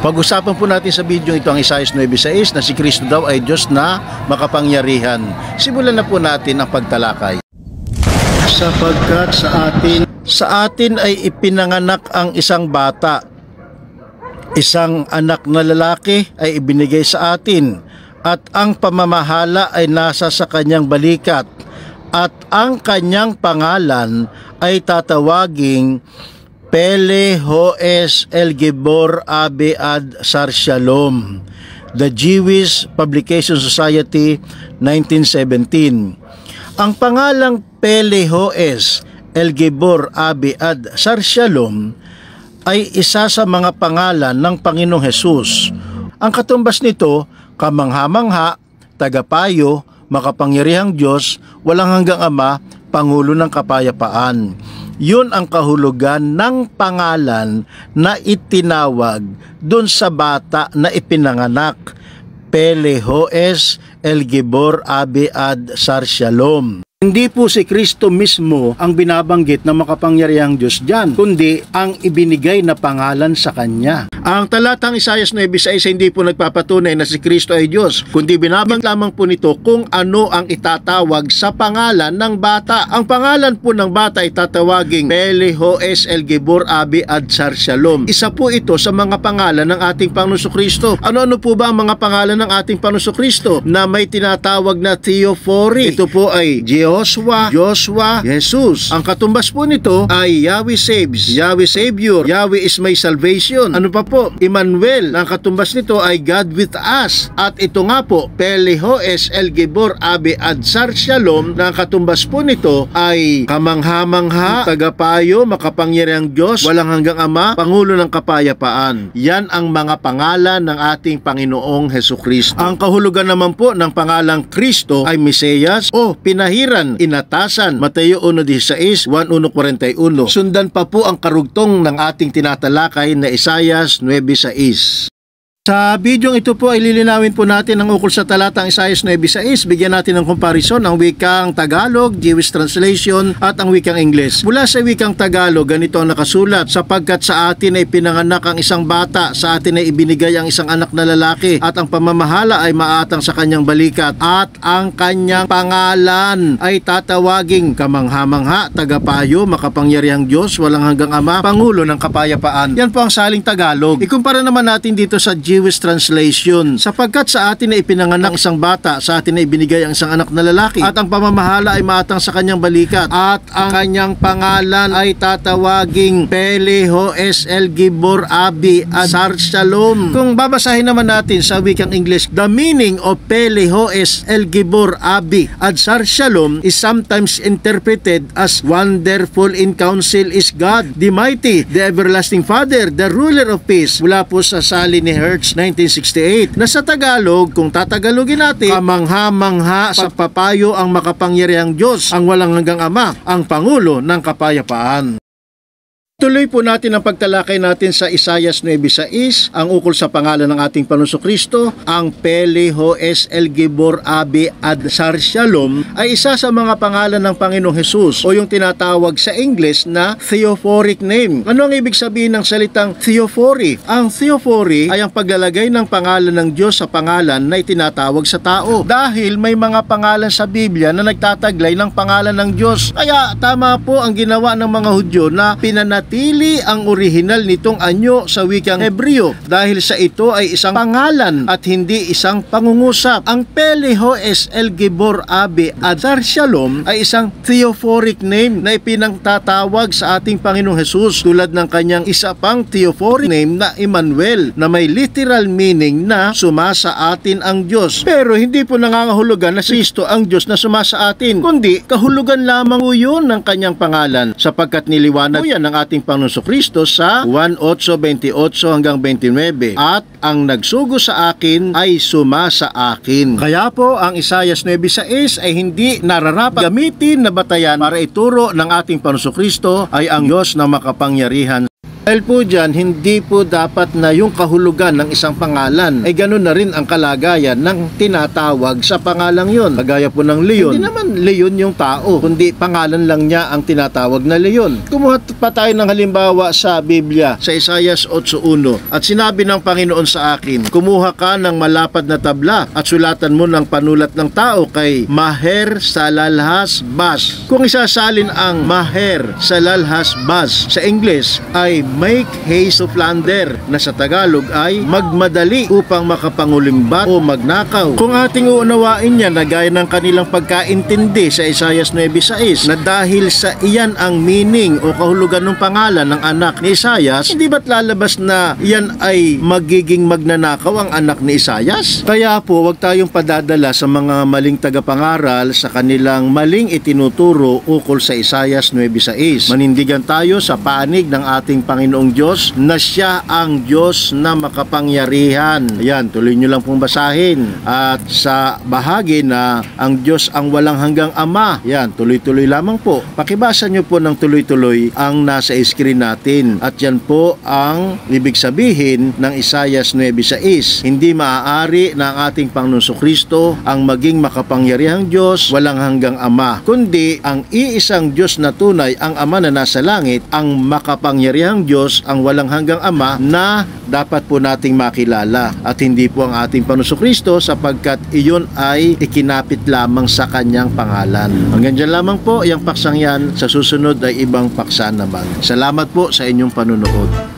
Pag-usapan po natin sa video ito ang Isaiah 9:6 na si Kristo daw ay Diyos na makapangyarihan. Simulan na po natin ang pagtalakay. Sapagkat sa atin ay ipinanganak ang isang bata. Isang anak na lalaki ay ibinigay sa atin at ang pamamahala ay nasa sa kanyang balikat at ang kanyang pangalan ay tatawaging Pele-Hoes El-Gibor Abi-Ad Sar Shalom. The Jewish Publication Society, 1917. Ang pangalang Pele-Hoes El-Gibor Abi-Ad Sar Shalom ay isa sa mga pangalan ng Panginoong Hesus. Ang katumbas nito, kamangha-mangha, tagapayo, makapangyarihang Diyos, walang hanggang Ama, Pangulo ng Kapayapaan. Yun ang kahulugan ng pangalan na itinawag dun sa bata na ipinanganak. Pele-Hoes El-Gibor Abi-Ad Sar Shalom. Hindi po si Kristo mismo ang binabanggit na makapangyarihang Diyos diyan, kundi ang ibinigay na pangalan sa Kanya. Ang talatang Isaiah 9:6 hindi po nagpapatunay na si Kristo ay Diyos, kundi binabanggit lamang po nito kung ano ang itatawag sa pangalan ng bata. Ang pangalan po ng bata ay tatawaging Pele-Hoes El-Gibor Abi-Ad Sar Shalom. Isa po ito sa mga pangalan ng ating Panginoong Kristo. Ano-ano po ba ang mga pangalan ng ating Panginoong Kristo na may tinatawag na theophany? Ito po ay Joshua, Jesus. Ang katumbas po nito ay Yahweh saves, Yahweh Savior, Yahweh is my salvation. Ano pa po? Emmanuel. Ang katumbas nito ay God with us. At ito nga po, Pele-Hoes El-Gibor Abi-Ad Sar Shalom. Na ang katumbas po nito ay kamangha-mangha, tagapayo, makapangyarihang Diyos, walang hanggang Ama, Pangulo ng Kapayapaan. Yan ang mga pangalan ng ating Panginoong Hesukristo. Ang kahulugan naman po ng pangalang Kristo ay Mesiyas o pinahira, inatasan, Mateo 1:16, 1:41. Sundan pa po ang karugtong ng ating tinatalakay na Isaiah 9:6. Sa video ito po ay lilinawin po natin ang ukol sa talatang Isaiah 9:6. Bigyan natin ng comparison ang wikang Tagalog, Jewish translation at ang wikang English. Mula sa wikang Tagalog, ganito ang nakasulat: sapagkat sa atin ay pinanganak ang isang bata, sa atin ay ibinigay ang isang anak na lalaki, at ang pamamahala ay maatang sa kanyang balikat, at ang kanyang pangalan ay tatawaging kamangha-mangha, tagapayo, makapangyarihang Diyos, walang hanggang Ama, Pangulo ng Kapayapaan. Yan po ang saling Tagalog. Ikumpara naman natin dito sa Jewish translation. Sapagkat sa atin ay ipinanganak isang bata, sa atin ay ibinigay ang isang anak na lalaki, at ang pamamahala ay maatang sa kanyang balikat, at ang kanyang pangalan ay tatawaging Pele-Hoes El-Gibor Abi-Ad Sar Shalom. Kung babasahin naman natin sa wikang English, the meaning of Pele-Hoes El-Gibor Abi-Ad Sar Shalom is sometimes interpreted as wonderful in counsel is God, the mighty, the everlasting Father, the ruler of peace. Mula po sa Sally ni Hertz, 1968, na sa Tagalog, kung tatagalogin natin, kamangha-mangha sa papayo ang makapangyarihang Diyos, ang walang hanggang Ama, ang Pangulo ng Kapayapaan. Tuloy po natin ang pagtalakay natin sa Isaiah 9:6, ang ukol sa pangalan ng ating Panginoong Kristo. Ang Pele-Hoes El-Gibor Abi-Ad Sar Shalom ay isa sa mga pangalan ng Panginoong Hesus, o yung tinatawag sa English na theophoric name. Ano ang ibig sabihin ng salitang theophany? Ang theophany ay ang paglalagay ng pangalan ng Diyos sa pangalan na itinatawag sa tao. Dahil may mga pangalan sa Biblia na nagtataglay ng pangalan ng Diyos. Kaya tama po ang ginawa ng mga Hudyo na pinanatili ang orihinal nitong anyo sa wikang Hebreo, dahil sa ito ay isang pangalan at hindi isang pangungusap. Ang Pele-Hoes El-Gibor Abi-Ad Sar Shalom ay isang theophoric name na ipinangtatawag sa ating Panginoong Hesus, tulad ng kanyang isa pang theophoric name na Emmanuel, na may literal meaning na sumasa atin ang Diyos. Pero hindi po nangangahulugan na Kristo ang Diyos na sumasa atin, kundi kahulugan lamang po yun ng kanyang pangalan, sapagkat niliwanag po yan ng ating Panginoong Kristo sa 1:8-28 hanggang 29, at ang nagsugo sa akin ay sumasa akin. Kaya po ang Isaiah 9:6 ay hindi nararapat gamitin na batayan para ituro ng ating Panginoong Kristo ay ang Diyos na makapangyarihan. Dahil po dyan, hindi po dapat na yung kahulugan ng isang pangalan ay ganoon na rin ang kalagayan ng tinatawag sa pangalang yon. Kagaya po ng Leon. Hindi naman Leon yung tao, kundi pangalan lang niya ang tinatawag na Leon. Kumuha pa tayo ng halimbawa sa Biblia, sa Isaiah 8:1. At sinabi ng Panginoon sa akin, kumuha ka ng malapad na tabla at sulatan mo ng panulat ng tao kay Maher Salalhas Bas. Kung isasalin ang Maher Salalhas Bas sa English ay make haste to plunder, na sa Tagalog ay magmadali upang makapangulimbat o magnakaw. Kung ating uunawain yan na gaya ng kanilang pagkaintindi sa Isaiah 9:6 na dahil sa iyan ang meaning o kahulugan ng pangalan ng anak ni Isaiah, hindi ba't lalabas na yan ay magiging magnanakaw ang anak ni Isaiah? Kaya po, wag tayong padadala sa mga maling tagapangaral sa kanilang maling itinuturo ukol sa Isaiah 9:6. Manindigan tayo sa panig ng ating Panginoong Diyos na siya ang Diyos na makapangyarihan. Ayan, tuloy nyo lang pong basahin. At sa bahagi na ang Diyos ang walang hanggang Ama, yan, tuloy-tuloy lamang po. Pakibasa nyo po ng tuloy-tuloy ang nasa screen natin. At yan po ang ibig sabihin ng Isaiah 9:6. Hindi maaari na ang ating Panginoon Kristo ang maging makapangyarihang Diyos, walang hanggang Ama, kundi ang iisang Diyos na tunay, ang Ama na nasa langit, ang makapangyarihang Diyos, ang walang hanggang Ama na dapat po nating makilala, at hindi po ang ating Panginoon Kristo, sapagkat iyon ay ikinapit lamang sa kanyang pangalan. Hanggang dyan lamang po yung paksang yan. Sa susunod ay ibang paksa naman. Salamat po sa inyong panunood.